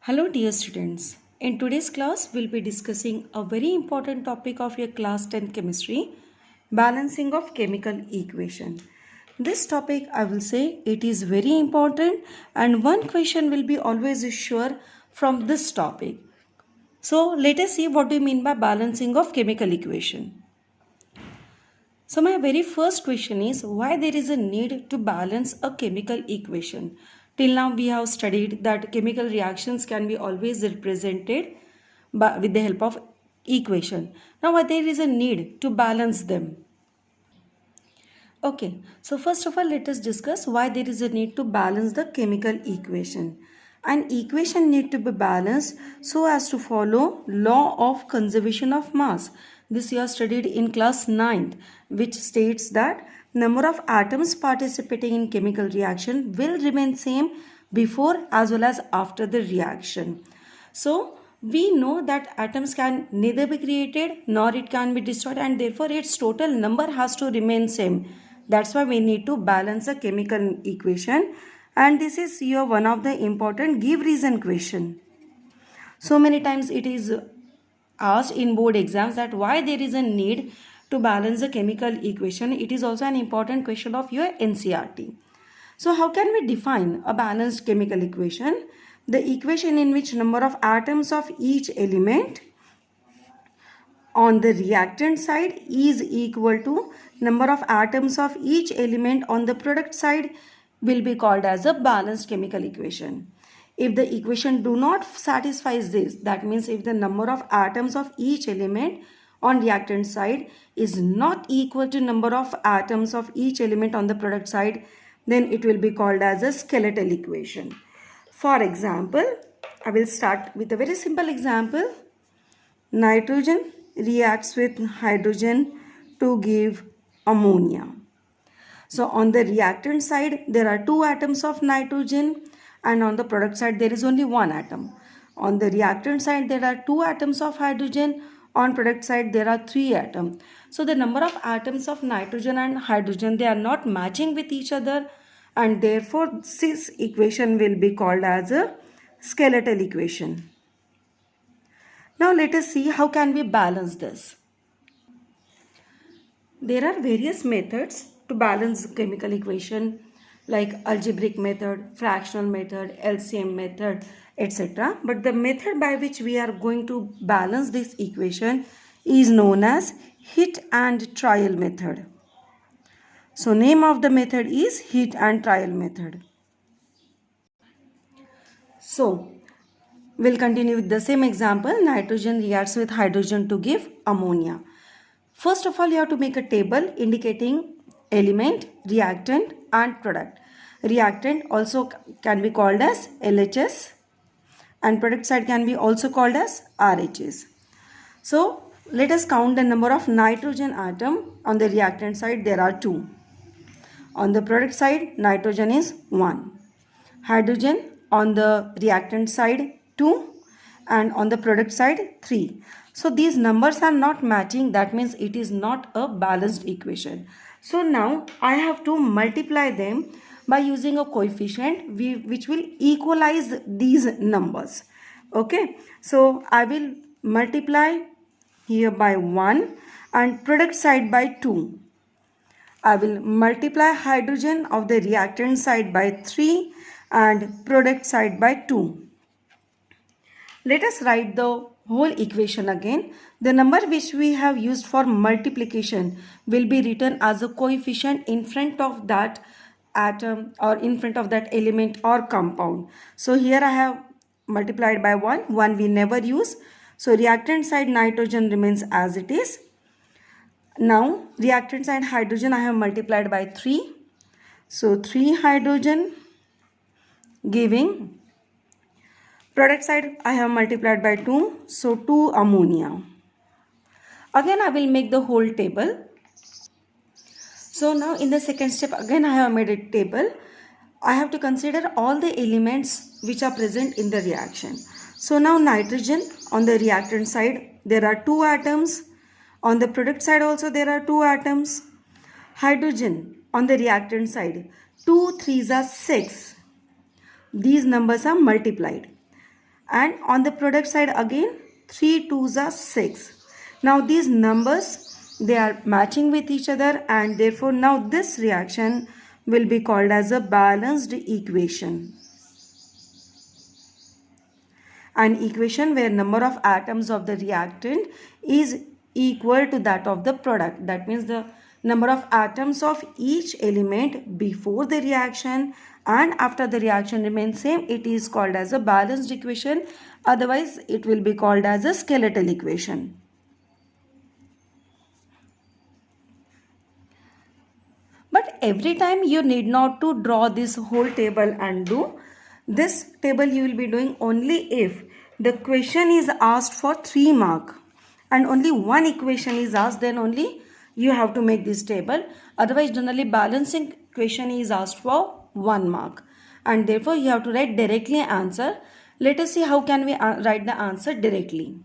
Hello dear students. In today's class we'll be discussing a very important topic of your class 10 chemistry, balancing of chemical equation. This topic I will say it is very important and one question will be always sure from this topic. So let us see what do you mean by balancing of chemical equation. So my very first question is why there is a need to balance a chemical equation. Till now we have studied that chemical reactions can be always represented with the help of equation. Now why there is a need to balance them. Okay, so first of all let us discuss why there is a need to balance the chemical equation. An equation need to be balanced so as to follow law of conservation of mass. This you have studied in class 9th, which states that number of atoms participating in chemical reaction will remain same before as well as after the reaction. So we know that atoms can neither be created nor it can be destroyed, and therefore its total number has to remain same. That's why we need to balance a chemical equation, and this is your one of the important give reason question. So many times it is asked in board exams that why there is a need to balance the chemical equation. It is also an important question of your NCERT. So how can we define a balanced chemical equation? The equation in which number of atoms of each element on the reactant side is equal to number of atoms of each element on the product side will be called as a balanced chemical equation. If the equation do not satisfies this, that means if the number of atoms of each element on reactant side is not equal to number of atoms of each element on the product side, then it will be called as a skeletal equation. For example, I will start with a very simple example. Nitrogen reacts with hydrogen to give ammonia. So on the reactant side there are two atoms of nitrogen, and on the product side there is only one atom. On the reactant side there are two atoms of hydrogen, on product side there are three atoms. So the number of atoms of nitrogen and hydrogen, they are not matching with each other, and therefore this equation will be called as a skeletal equation. Now let us see how can we balance this. There are various methods to balance the chemical equation like algebraic method, fractional method, LCM method, etc. But the method by which we are going to balance this equation is known as hit and trial method. So name of the method is hit and trial method. So we'll continue with the same example. Nitrogen reacts with hydrogen to give ammonia. First of all, you have to make a table indicating element, reactant and product. Reactant also can be called as LHS, and product side can be also called as RHS. So let us count the number of nitrogen atom. On the reactant side there are 2. On the product side nitrogen is 1. Hydrogen on the reactant side 2, and on the product side 3. So these numbers are not matching, that means it is not a balanced equation. So now I have to multiply them by using a coefficient which will equalize these numbers. Okay, so I will multiply here by 1 and product side by 2. I will multiply hydrogen of the reactant side by 3 and product side by 2. Let us write the whole equation again. The number which we have used for multiplication will be written as a coefficient in front of that atom or in front of that element or compound. So here I have multiplied by 1. 1 we never use. So reactant side nitrogen remains as it is. Now reactant side hydrogen I have multiplied by 3. So 3 hydrogen giving product side I have multiplied by 2, so 2 ammonia. Again I will make the whole table. So now in the second step again I have made a table. I have to consider all the elements which are present in the reaction. So now nitrogen on the reactant side there are 2 atoms. On the product side also there are 2 atoms. Hydrogen on the reactant side 2 3s are 6. These numbers are multiplied. and on the product side again 3 2s are 6. Now these numbers, they are matching with each other, and therefore now this reaction will be called as a balanced equation. An equation where number of atoms of the reactant is equal to that of the product. That means the number of atoms of each element before the reaction and after the reaction remains same. It is called as a balanced equation. Otherwise, it will be called as a skeletal equation. But every time you need not to draw this whole table and do. This table you will be doing only if the question is asked for 3 marks and only one equation is asked, then only you have to make this table. Otherwise, generally balancing question is asked for 1 mark, and therefore you have to write directly answer. Let us see how can we write the answer directly.